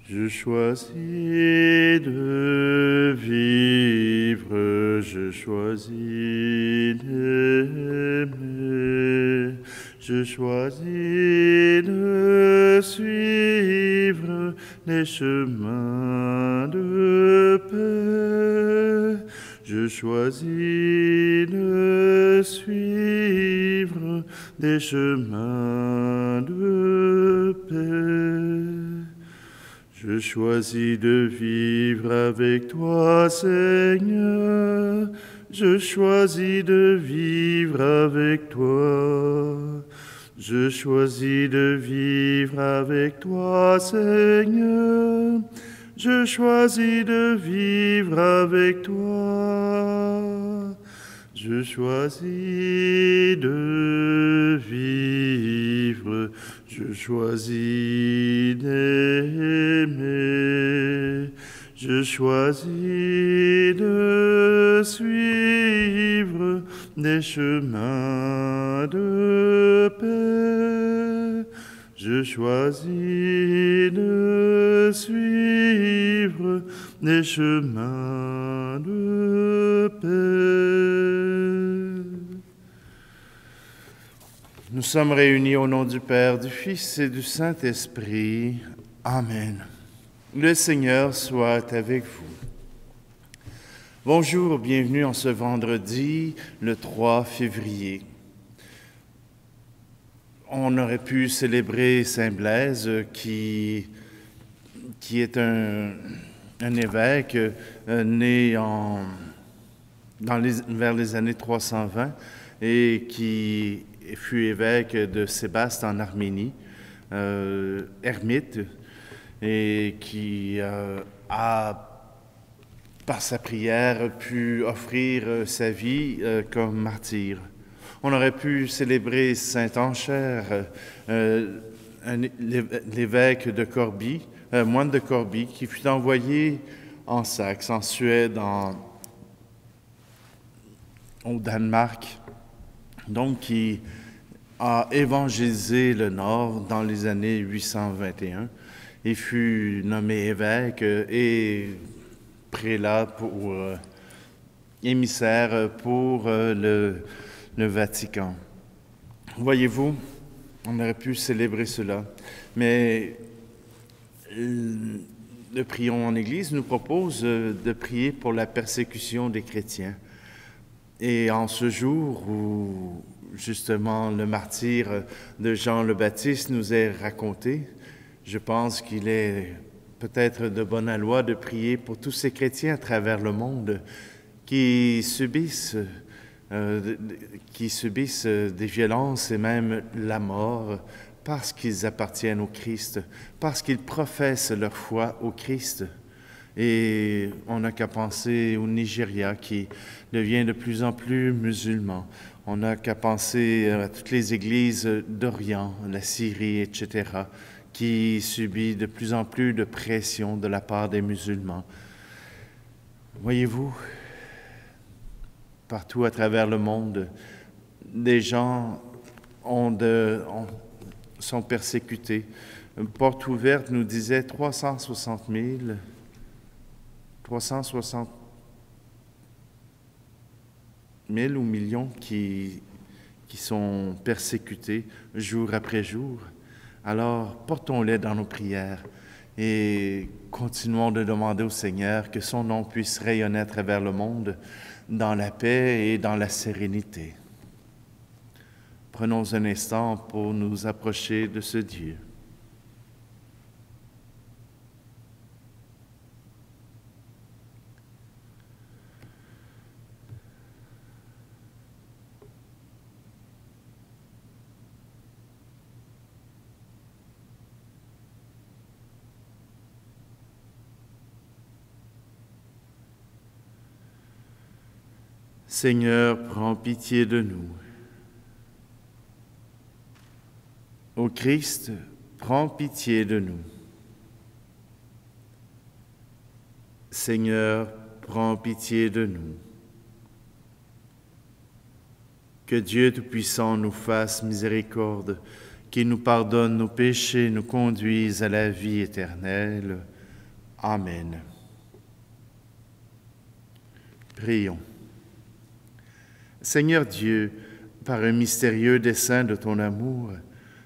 Je choisis de vivre, je choisis d'aimer, je choisis de suivre les chemins de paix. Je choisis de suivre des chemins de paix. Je choisis de vivre avec toi, Seigneur. Je choisis de vivre avec toi. Je choisis de vivre avec toi, Seigneur. Je choisis de vivre avec toi. Je choisis de vivre. Je choisis d'aimer. Je choisis de suivre des chemins de paix. Je choisis de suivre des chemins de paix. Nous sommes réunis au nom du Père, du Fils et du Saint-Esprit. Amen. Le Seigneur soit avec vous. Bonjour, bienvenue en ce vendredi, le 3 février. On aurait pu célébrer Saint Blaise, qui est un évêque né vers les années 320 et qui fut évêque de Sébaste en Arménie, ermite, et qui a, par sa prière, pu offrir sa vie comme martyr. On aurait pu célébrer Saint Anchère, l'évêque de Corbie, moine de Corbie, qui fut envoyé en Saxe, en Suède, au Danemark, donc qui a évangélisé le Nord dans les années 821 et fut nommé évêque et prélat émissaire pour le Vatican. Voyez-vous, on aurait pu célébrer cela, mais le Prions en Église nous propose de prier pour la persécution des chrétiens. Et en ce jour où, justement, le martyre de Jean le Baptiste nous est raconté, je pense qu'il est peut-être de bonne loi de prier pour tous ces chrétiens à travers le monde qui subissent des violences et même la mort parce qu'ils appartiennent au Christ, parce qu'ils professent leur foi au Christ. Et on n'a qu'à penser au Nigeria qui devient de plus en plus musulman. On n'a qu'à penser à toutes les églises d'Orient, la Syrie, etc., qui subit de plus en plus de pression de la part des musulmans. Voyez-vous, partout à travers le monde, des gens sont persécutés. Porte ouverte nous disait 360 000 ou millions qui sont persécutés jour après jour. Alors, portons-les dans nos prières et continuons de demander au Seigneur que son nom puisse rayonner à travers le monde dans la paix et dans la sérénité. Prenons un instant pour nous approcher de ce Dieu. Seigneur, prends pitié de nous. Ô Christ, prends pitié de nous. Seigneur, prends pitié de nous. Que Dieu Tout-Puissant nous fasse miséricorde, qu'il nous pardonne nos péchés, nous conduise à la vie éternelle. Amen. Prions. Seigneur Dieu, par un mystérieux dessein de ton amour,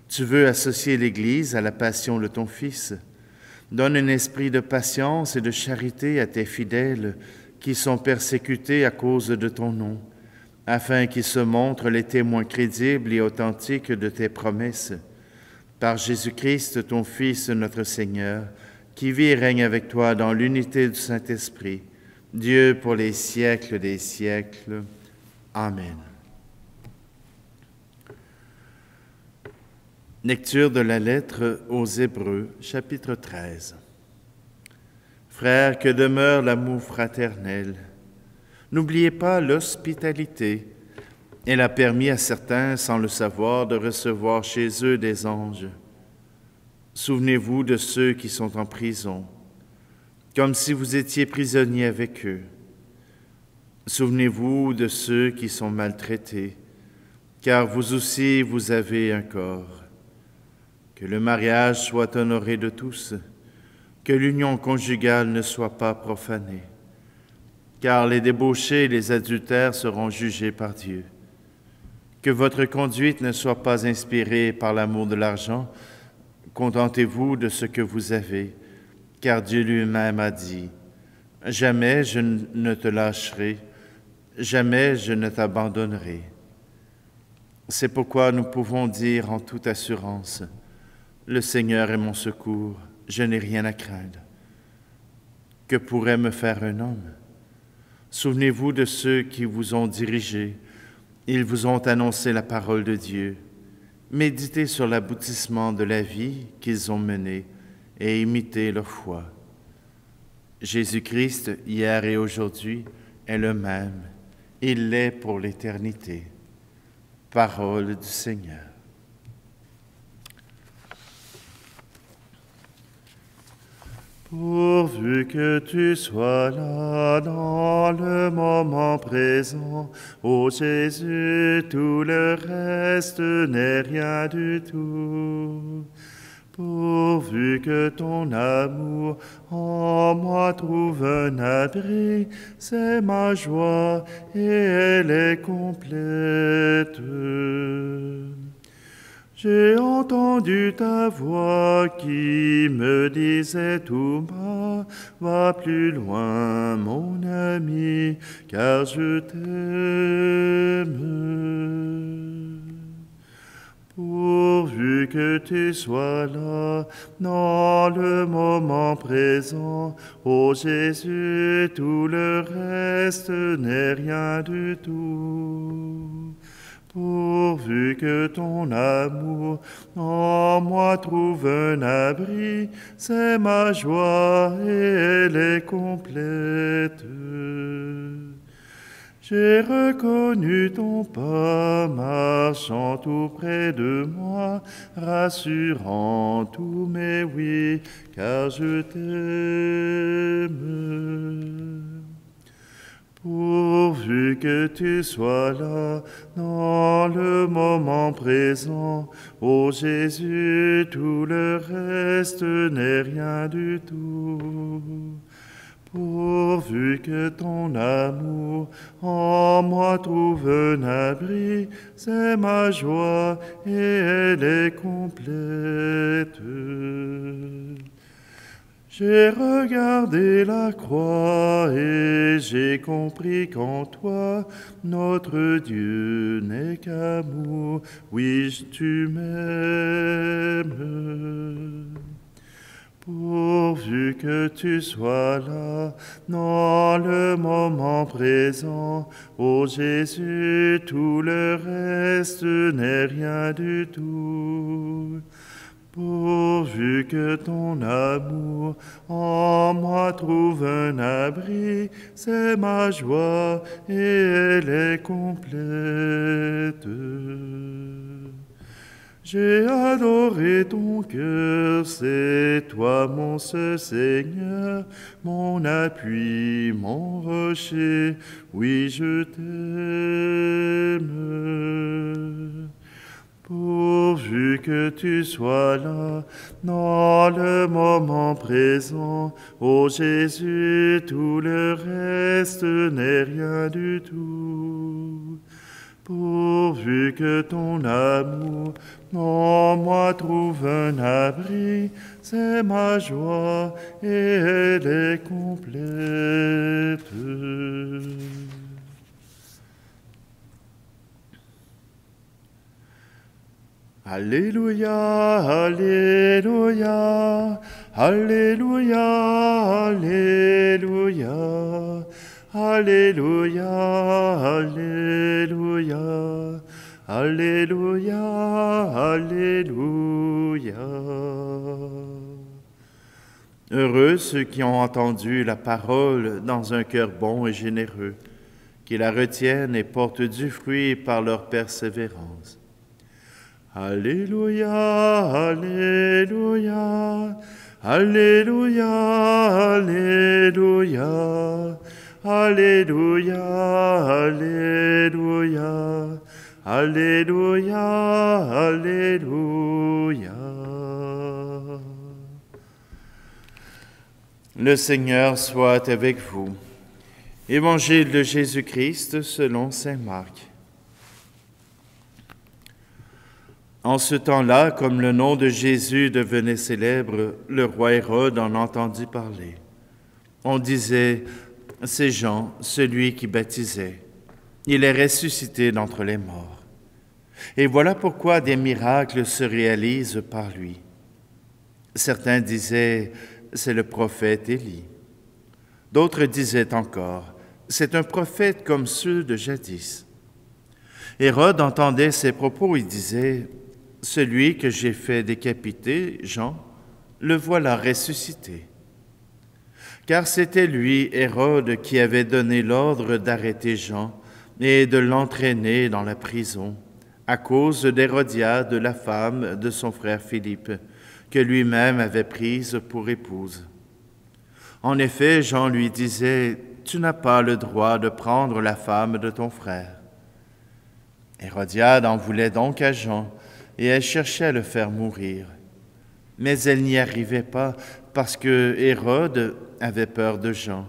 tu veux associer l'Église à la passion de ton Fils. Donne un esprit de patience et de charité à tes fidèles qui sont persécutés à cause de ton nom, afin qu'ils se montrent les témoins crédibles et authentiques de tes promesses. Par Jésus-Christ, ton Fils, notre Seigneur, qui vit et règne avec toi dans l'unité du Saint-Esprit, Dieu pour les siècles des siècles. Amen. Lecture de la lettre aux Hébreux, chapitre 13. Frères, que demeure l'amour fraternel. N'oubliez pas l'hospitalité. Elle a permis à certains, sans le savoir, de recevoir chez eux des anges. Souvenez-vous de ceux qui sont en prison, comme si vous étiez prisonniers avec eux. Souvenez-vous de ceux qui sont maltraités, car vous aussi vous avez un corps. Que le mariage soit honoré de tous, que l'union conjugale ne soit pas profanée, car les débauchés et les adultères seront jugés par Dieu. Que votre conduite ne soit pas inspirée par l'amour de l'argent, contentez-vous de ce que vous avez, car Dieu lui-même a dit, « Jamais je ne te lâcherai, jamais je ne t'abandonnerai. » C'est pourquoi nous pouvons dire en toute assurance, « Le Seigneur est mon secours, je n'ai rien à craindre. » Que pourrait me faire un homme? Souvenez-vous de ceux qui vous ont dirigés. Ils vous ont annoncé la parole de Dieu. Méditez sur l'aboutissement de la vie qu'ils ont menée et imitez leur foi. Jésus-Christ, hier et aujourd'hui, est le même. Il l'est pour l'éternité. Parole du Seigneur. Pourvu que tu sois là dans le moment présent, ô Jésus, tout le reste n'est rien du tout. Pourvu que ton amour en moi trouve un abri, c'est ma joie et elle est complète. J'ai entendu ta voix qui me disait tout bas, va plus loin, mon ami, car je t'aime. Pourvu que tu sois là, dans le moment présent, ô Jésus, tout le reste n'est rien du tout. Pourvu que ton amour en moi trouve un abri, c'est ma joie et elle est complète. J'ai reconnu ton pas marchant tout près de moi, rassurant tous mes oui, car je t'aime. Pourvu que tu sois là, dans le moment présent, ô Jésus, tout le reste n'est rien du tout. Pourvu que ton amour en moi trouve un abri, c'est ma joie et elle est complète. J'ai regardé la croix et j'ai compris qu'en toi, notre Dieu n'est qu'amour. Oui, tu m'aimes. Pourvu que tu sois là, dans le moment présent, ô Jésus, tout le reste n'est rien du tout. Pourvu que ton amour en moi trouve un abri, c'est ma joie et elle est complète. J'ai adoré ton cœur, c'est toi mon seul Seigneur, mon appui, mon rocher, oui je t'aime. Pourvu que tu sois là, dans le moment temps présent. Ô Jésus, tout le reste n'est rien du tout. Pourvu que ton amour en moi trouve un abri, c'est ma joie et elle est complète. Alléluia, Alléluia, Alléluia, Alléluia, Alléluia, Alléluia, Alléluia, Alléluia. Heureux ceux qui ont entendu la parole dans un cœur bon et généreux, qui la retiennent et portent du fruit par leur persévérance. Alléluia, Alléluia, Alléluia, Alléluia, Alléluia, Alléluia, Alléluia, Alléluia. Le Seigneur soit avec vous. Évangile de Jésus-Christ selon saint Marc. En ce temps-là, comme le nom de Jésus devenait célèbre, le roi Hérode en entendit parler. On disait, c'est Jean, celui qui baptisait. Il est ressuscité d'entre les morts. Et voilà pourquoi des miracles se réalisent par lui. Certains disaient, c'est le prophète Élie. D'autres disaient encore, c'est un prophète comme ceux de jadis. Hérode entendait ces propos et disait, celui que j'ai fait décapiter, Jean, le voilà ressuscité. Car c'était lui, Hérode, qui avait donné l'ordre d'arrêter Jean et de l'entraîner dans la prison, à cause d'Hérodiade, la femme de son frère Philippe, que lui-même avait prise pour épouse. En effet, Jean lui disait, « Tu n'as pas le droit de prendre la femme de ton frère. » Hérodiade en voulait donc à Jean, et elle cherchait à le faire mourir. Mais elle n'y arrivait pas parce que Hérode avait peur de Jean.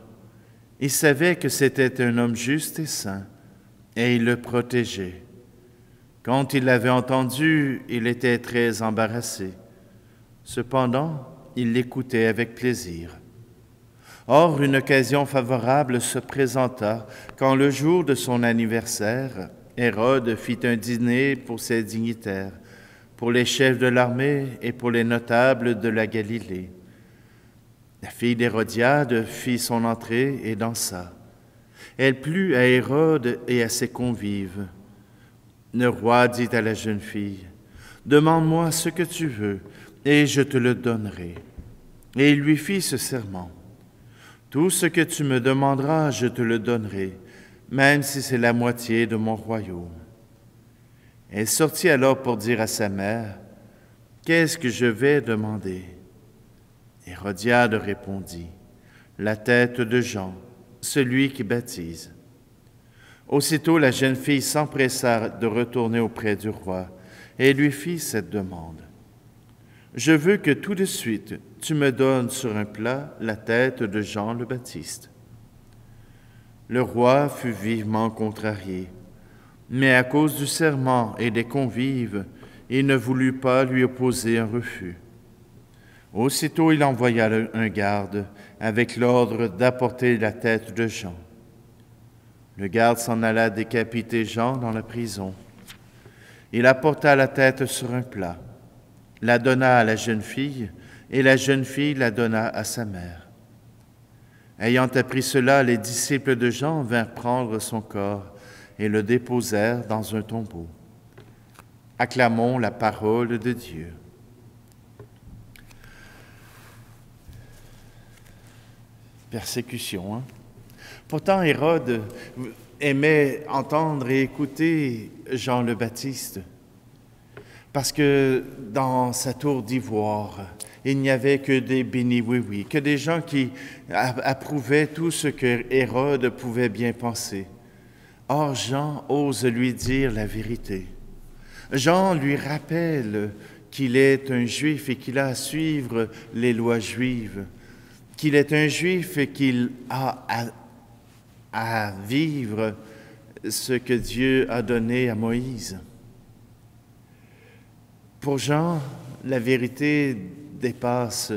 Il savait que c'était un homme juste et saint, et il le protégeait. Quand il l'avait entendu, il était très embarrassé. Cependant, il l'écoutait avec plaisir. Or, une occasion favorable se présenta quand, le jour de son anniversaire, Hérode fit un dîner pour ses dignitaires, pour les chefs de l'armée et pour les notables de la Galilée. La fille d'Hérodiade fit son entrée et dansa. Elle plut à Hérode et à ses convives. Le roi dit à la jeune fille, « Demande-moi ce que tu veux, et je te le donnerai. » Et il lui fit ce serment, « Tout ce que tu me demanderas, je te le donnerai, même si c'est la moitié de mon royaume. » Elle sortit alors pour dire à sa mère, « Qu'est-ce que je vais demander ?» Hérodiade répondit, « La tête de Jean, celui qui baptise. » Aussitôt la jeune fille s'empressa de retourner auprès du roi et lui fit cette demande. « Je veux que tout de suite tu me donnes sur un plat la tête de Jean le Baptiste. » Le roi fut vivement contrarié. Mais à cause du serment et des convives, il ne voulut pas lui opposer un refus. Aussitôt, il envoya un garde avec l'ordre d'apporter la tête de Jean. Le garde s'en alla décapiter Jean dans la prison. Il apporta la tête sur un plat, la donna à la jeune fille, et la jeune fille la donna à sa mère. Ayant appris cela, les disciples de Jean vinrent prendre son corps et le déposèrent dans un tombeau. Acclamons la parole de Dieu. Persécution, hein? Pourtant, Hérode aimait entendre et écouter Jean le Baptiste, parce que dans sa tour d'ivoire, il n'y avait que des bénis-oui-oui, que des gens qui approuvaient tout ce que Hérode pouvait bien penser. Or, Jean ose lui dire la vérité. Jean lui rappelle qu'il est un Juif et qu'il a à suivre les lois juives, qu'il est un Juif et qu'il a à vivre ce que Dieu a donné à Moïse. Pour Jean, la vérité dépasse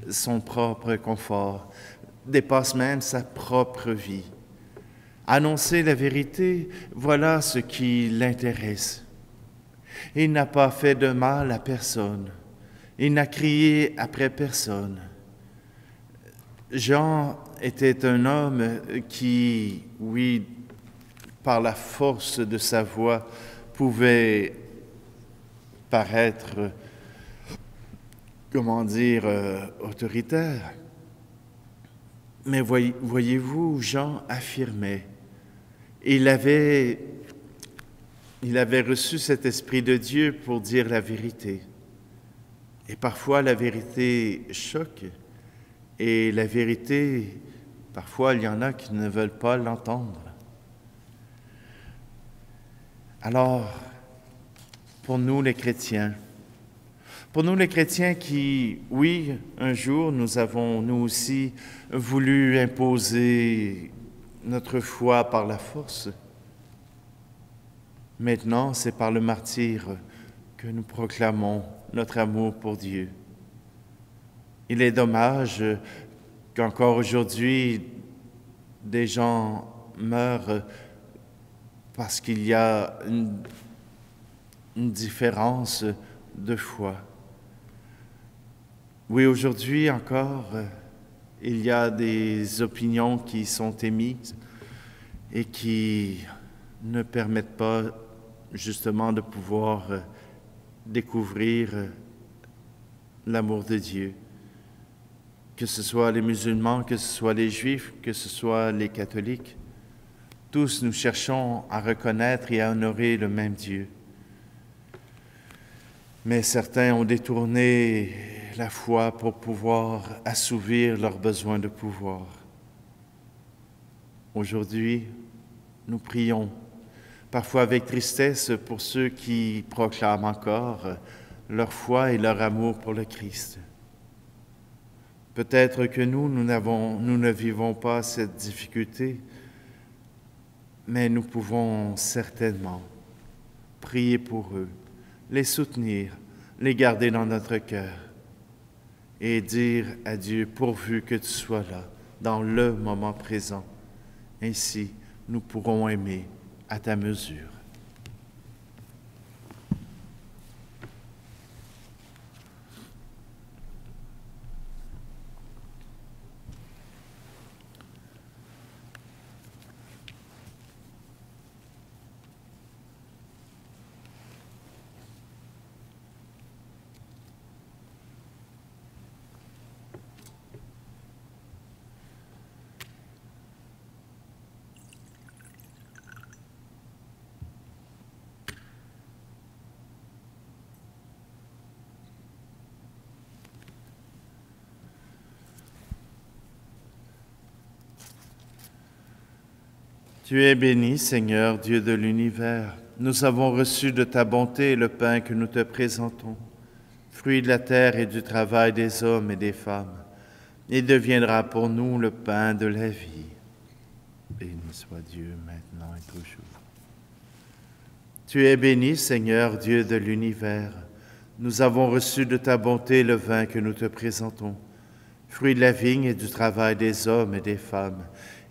son propre confort, dépasse même sa propre vie. Annoncer la vérité, voilà ce qui l'intéresse. Il n'a pas fait de mal à personne. Il n'a crié après personne. Jean était un homme qui, oui, par la force de sa voix, pouvait paraître, autoritaire. Mais voyez-vous, Jean affirmait. Il avait reçu cet esprit de Dieu pour dire la vérité. Et parfois, la vérité choque. Et la vérité, parfois, il y en a qui ne veulent pas l'entendre. Alors, pour nous les chrétiens qui, oui, un jour, nous avons, nous aussi, voulu imposer notre foi par la force. Maintenant, c'est par le martyre que nous proclamons notre amour pour Dieu. Il est dommage qu'encore aujourd'hui, des gens meurent parce qu'il y a une différence de foi. Oui, aujourd'hui encore, il y a des opinions qui sont émises et qui ne permettent pas justement de pouvoir découvrir l'amour de Dieu. Que ce soit les musulmans, que ce soit les juifs, que ce soit les catholiques, tous nous cherchons à reconnaître et à honorer le même Dieu. Mais certains ont détourné la foi pour pouvoir assouvir leurs besoins de pouvoir. Aujourd'hui, nous prions, parfois avec tristesse, pour ceux qui proclament encore leur foi et leur amour pour le Christ. Peut-être que nous ne vivons pas cette difficulté, mais nous pouvons certainement prier pour eux, les soutenir, les garder dans notre cœur et dire à Dieu, pourvu que tu sois là, dans le moment présent. Ainsi, nous pourrons aimer à ta mesure. Tu es béni, Seigneur, Dieu de l'univers. Nous avons reçu de ta bonté le pain que nous te présentons, fruit de la terre et du travail des hommes et des femmes. Il deviendra pour nous le pain de la vie. Béni soit Dieu maintenant et toujours. Tu es béni, Seigneur, Dieu de l'univers. Nous avons reçu de ta bonté le vin que nous te présentons, fruit de la vigne et du travail des hommes et des femmes.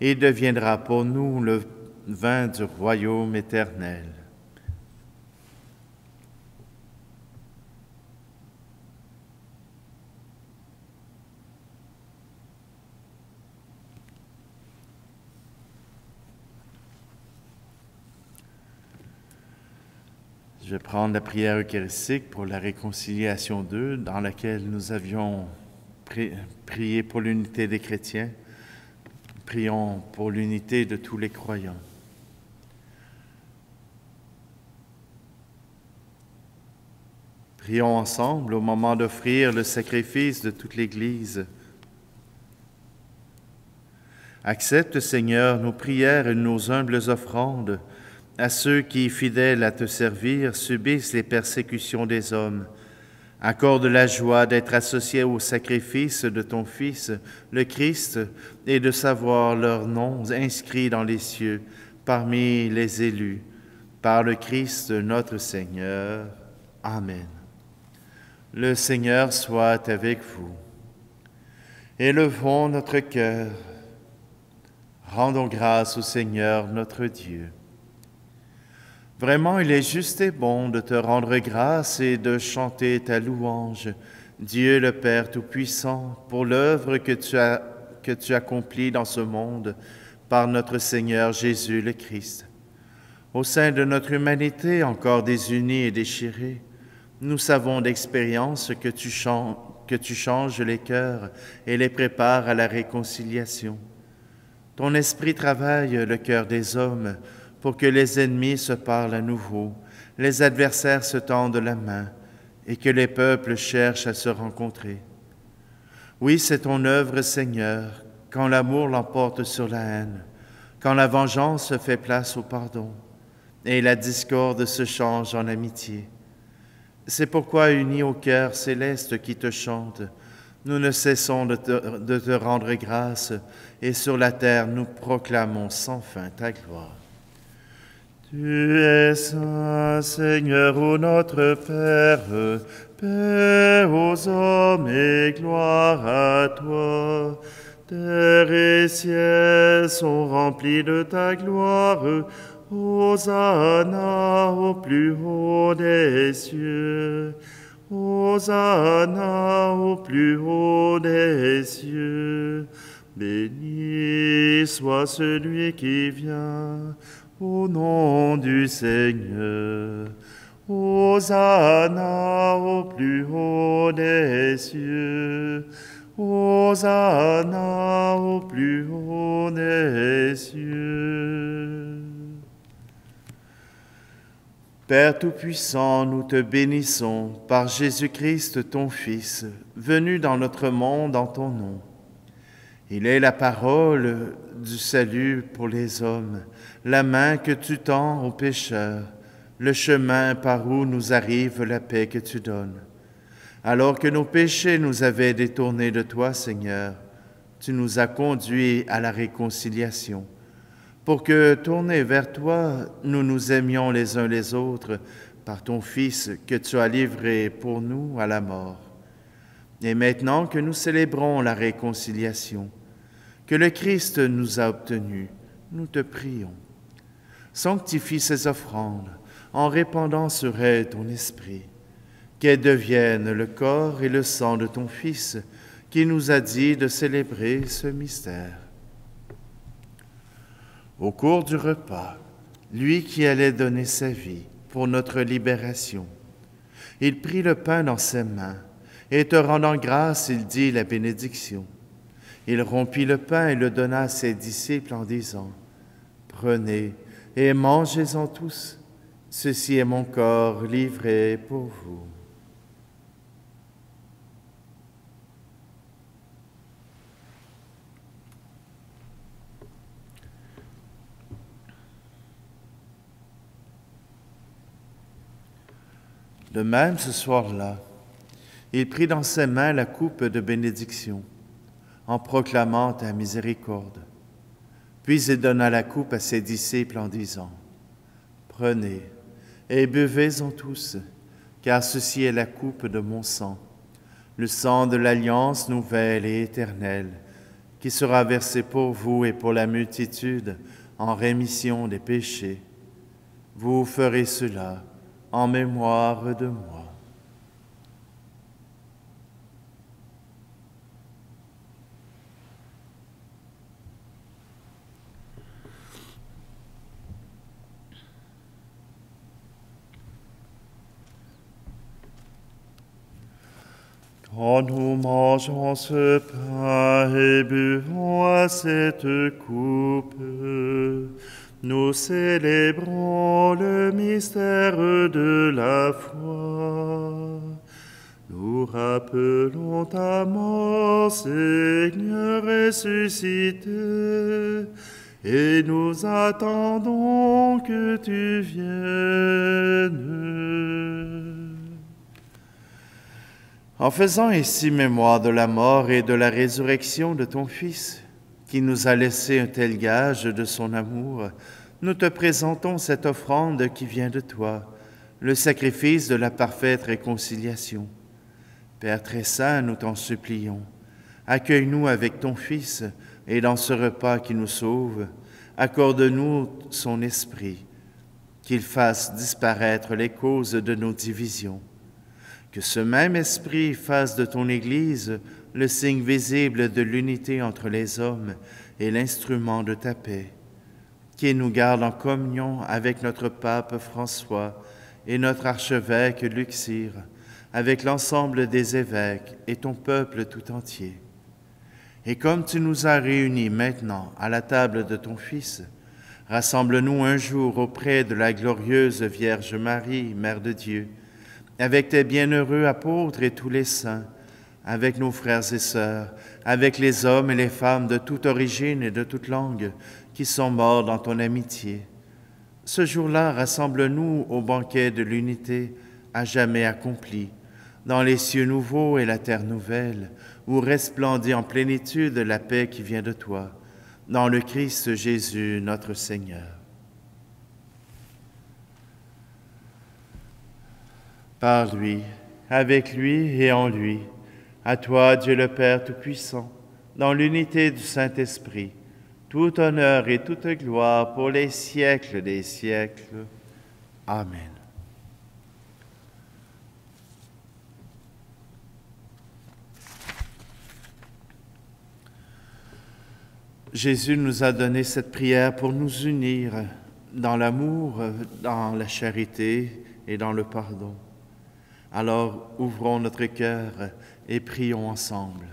Il deviendra pour nous le vin du royaume éternel. Je vais prendre la prière eucharistique pour la réconciliation d'eux, dans laquelle nous avions prié pour l'unité des chrétiens. Prions pour l'unité de tous les croyants. Prions ensemble au moment d'offrir le sacrifice de toute l'Église. Accepte, Seigneur, nos prières et nos humbles offrandes à ceux qui, fidèles à te servir, subissent les persécutions des hommes, Accorde la joie d'être associé au sacrifice de ton Fils, le Christ, et de savoir leurs noms inscrits dans les cieux parmi les élus, par le Christ notre Seigneur. Amen. Le Seigneur soit avec vous. Élevons notre cœur. Rendons grâce au Seigneur notre Dieu. Vraiment, il est juste et bon de te rendre grâce et de chanter ta louange, Dieu le Père Tout-Puissant, pour l'œuvre que tu accomplis dans ce monde par notre Seigneur Jésus le Christ. Au sein de notre humanité encore désunie et déchirée, nous savons d'expérience que tu changes les cœurs et les prépares à la réconciliation. Ton esprit travaille le cœur des hommes pour que les ennemis se parlent à nouveau, les adversaires se tendent la main et que les peuples cherchent à se rencontrer. Oui, c'est ton œuvre, Seigneur, quand l'amour l'emporte sur la haine, quand la vengeance fait place au pardon et la discorde se change en amitié. C'est pourquoi, unis au cœur céleste qui te chante, nous ne cessons de te rendre grâce et sur la terre nous proclamons sans fin ta gloire. Tu es saint, Seigneur, ô notre Père, paix aux hommes et gloire à toi. Terre et ciel sont remplis de ta gloire, Hosanna au plus haut des cieux. Hosanna au plus haut des cieux. Béni soit celui qui vient au nom du Seigneur. Hosanna au plus haut des cieux. Hosanna au plus haut des cieux. Père Tout-Puissant, nous te bénissons par Jésus-Christ, ton Fils, venu dans notre monde en ton nom. Il est la parole du salut pour les hommes, la main que tu tends aux pécheurs, le chemin par où nous arrive la paix que tu donnes. Alors que nos péchés nous avaient détournés de toi, Seigneur, tu nous as conduits à la réconciliation, pour que, tournés vers toi, nous nous aimions les uns les autres par ton Fils que tu as livré pour nous à la mort. Et maintenant que nous célébrons la réconciliation, que le Christ nous a obtenue, nous te prions. Sanctifie ces offrandes en répandant sur elles ton esprit, qu'elles deviennent le corps et le sang de ton Fils, qui nous a dit de célébrer ce mystère. Au cours du repas, lui qui allait donner sa vie pour notre libération, il prit le pain dans ses mains et te rendant grâce, il dit la bénédiction. Il rompit le pain et le donna à ses disciples en disant, « Prenez et mangez-en tous, ceci est mon corps livré pour vous. » De même, ce soir-là, il prit dans ses mains la coupe de bénédiction, en proclamant ta miséricorde. Puis il donna la coupe à ses disciples en disant, « Prenez et buvez-en tous, car ceci est la coupe de mon sang, le sang de l'alliance nouvelle et éternelle, qui sera versé pour vous et pour la multitude en rémission des péchés. Vous ferez cela en mémoire de moi. » Quand nous mangeons ce pain et buvons à cette coupe, nous célébrons le mystère de la foi. Nous rappelons ta mort, Seigneur ressuscité, et nous attendons que tu viennes. En faisant ici mémoire de la mort et de la résurrection de ton Fils, qui nous a laissé un tel gage de son amour, nous te présentons cette offrande qui vient de toi, le sacrifice de la parfaite réconciliation. Père très saint, nous t'en supplions, accueille-nous avec ton Fils, et dans ce repas qui nous sauve, accorde-nous son esprit, qu'il fasse disparaître les causes de nos divisions. Que ce même esprit fasse de ton Église le signe visible de l'unité entre les hommes et l'instrument de ta paix, qu'il nous garde en communion avec notre pape François et notre archevêque Luxire, avec l'ensemble des évêques et ton peuple tout entier. Et comme tu nous as réunis maintenant à la table de ton Fils, rassemble-nous un jour auprès de la glorieuse Vierge Marie, Mère de Dieu, avec tes bienheureux apôtres et tous les saints, avec nos frères et sœurs, avec les hommes et les femmes de toute origine et de toute langue qui sont morts dans ton amitié. Ce jour-là, rassemble-nous au banquet de l'unité à jamais accompli, dans les cieux nouveaux et la terre nouvelle, où resplendit en plénitude la paix qui vient de toi, dans le Christ Jésus notre Seigneur. Par lui, avec lui et en lui, à toi, Dieu le Père Tout-Puissant, dans l'unité du Saint-Esprit, tout honneur et toute gloire pour les siècles des siècles. Amen. Jésus nous a donné cette prière pour nous unir dans l'amour, dans la charité et dans le pardon. Alors ouvrons notre cœur et prions ensemble.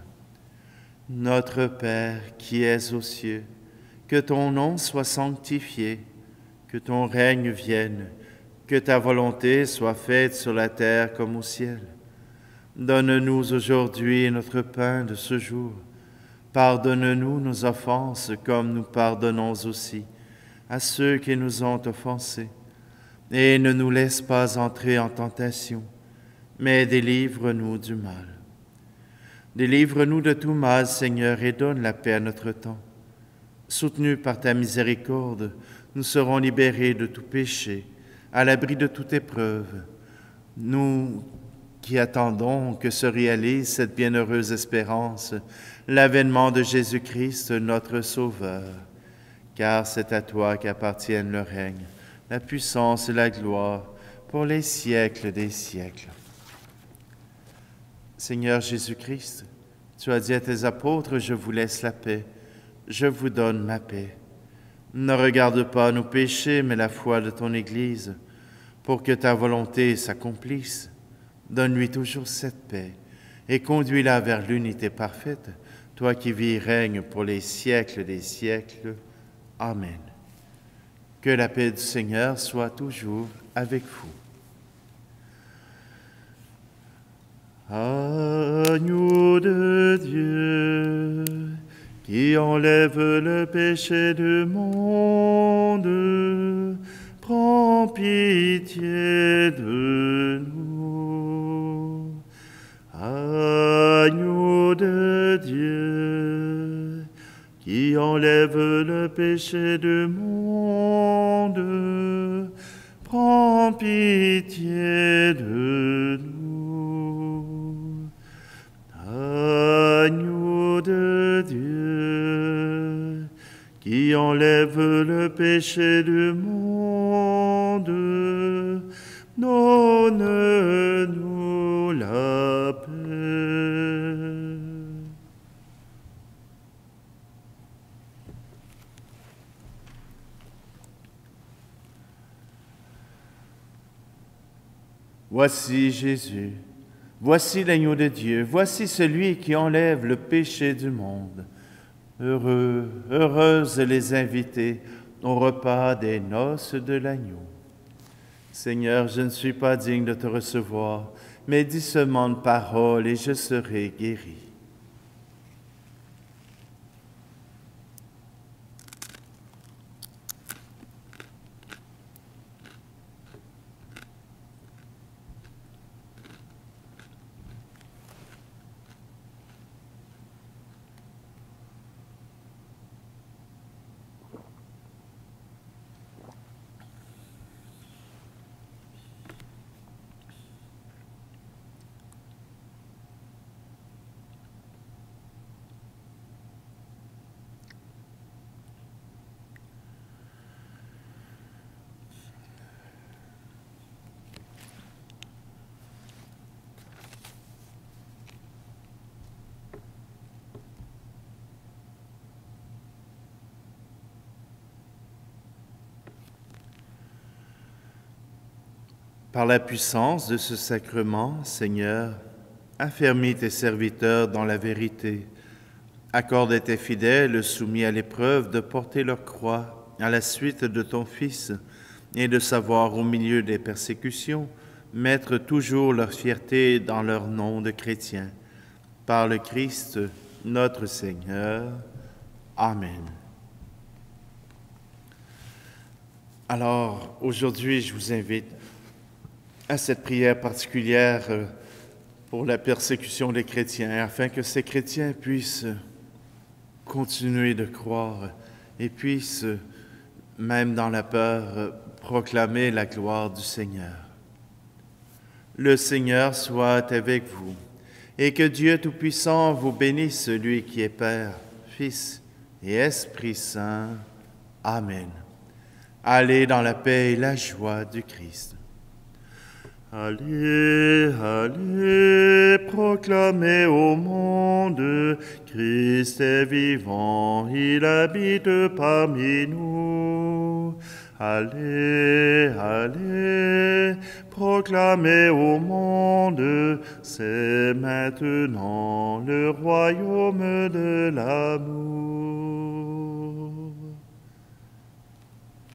Notre Père qui es aux cieux, que ton nom soit sanctifié, que ton règne vienne, que ta volonté soit faite sur la terre comme au ciel. Donne-nous aujourd'hui notre pain de ce jour. Pardonne-nous nos offenses comme nous pardonnons aussi à ceux qui nous ont offensés. Et ne nous laisse pas entrer en tentation, mais délivre-nous du mal. Délivre-nous de tout mal, Seigneur, et donne la paix à notre temps. Soutenus par ta miséricorde, nous serons libérés de tout péché, à l'abri de toute épreuve. Nous qui attendons que se réalise cette bienheureuse espérance, l'avènement de Jésus-Christ, notre Sauveur. Car c'est à toi qu'appartiennent le règne, la puissance et la gloire, pour les siècles des siècles. Seigneur Jésus-Christ, tu as dit à tes apôtres, je vous laisse la paix, je vous donne ma paix. Ne regarde pas nos péchés, mais la foi de ton Église, pour que ta volonté s'accomplisse. Donne-lui toujours cette paix et conduis-la vers l'unité parfaite, toi qui vis et règnes pour les siècles des siècles. Amen. Que la paix du Seigneur soit toujours avec vous. Agneau de Dieu, qui enlève le péché du monde, prends pitié de nous. Agneau de Dieu, qui enlève le péché du monde, prends pitié de nous. Agneau de Dieu, qui enlève le péché du monde, donne-nous la paix. Voici Jésus, voici l'agneau de Dieu, voici celui qui enlève le péché du monde. Heureux, heureuses les invités au repas des noces de l'agneau. Seigneur, je ne suis pas digne de te recevoir, mais dis seulement une parole et je serai guéri. Par la puissance de ce sacrement, Seigneur, affermis tes serviteurs dans la vérité. Accorde à tes fidèles soumis à l'épreuve de porter leur croix à la suite de ton Fils et de savoir au milieu des persécutions mettre toujours leur fierté dans leur nom de chrétiens. Par le Christ, notre Seigneur. Amen. Alors, aujourd'hui, je vous invite à cette prière particulière pour la persécution des chrétiens, afin que ces chrétiens puissent continuer de croire et puissent, même dans la peur, proclamer la gloire du Seigneur. Le Seigneur soit avec vous, et que Dieu Tout-Puissant vous bénisse, lui qui est Père, Fils et Esprit Saint. Amen. Allez dans la paix et la joie du Christ. Allez, allez, proclamez au monde, Christ est vivant, il habite parmi nous. Allez, allez, proclamez au monde, c'est maintenant le royaume de l'amour.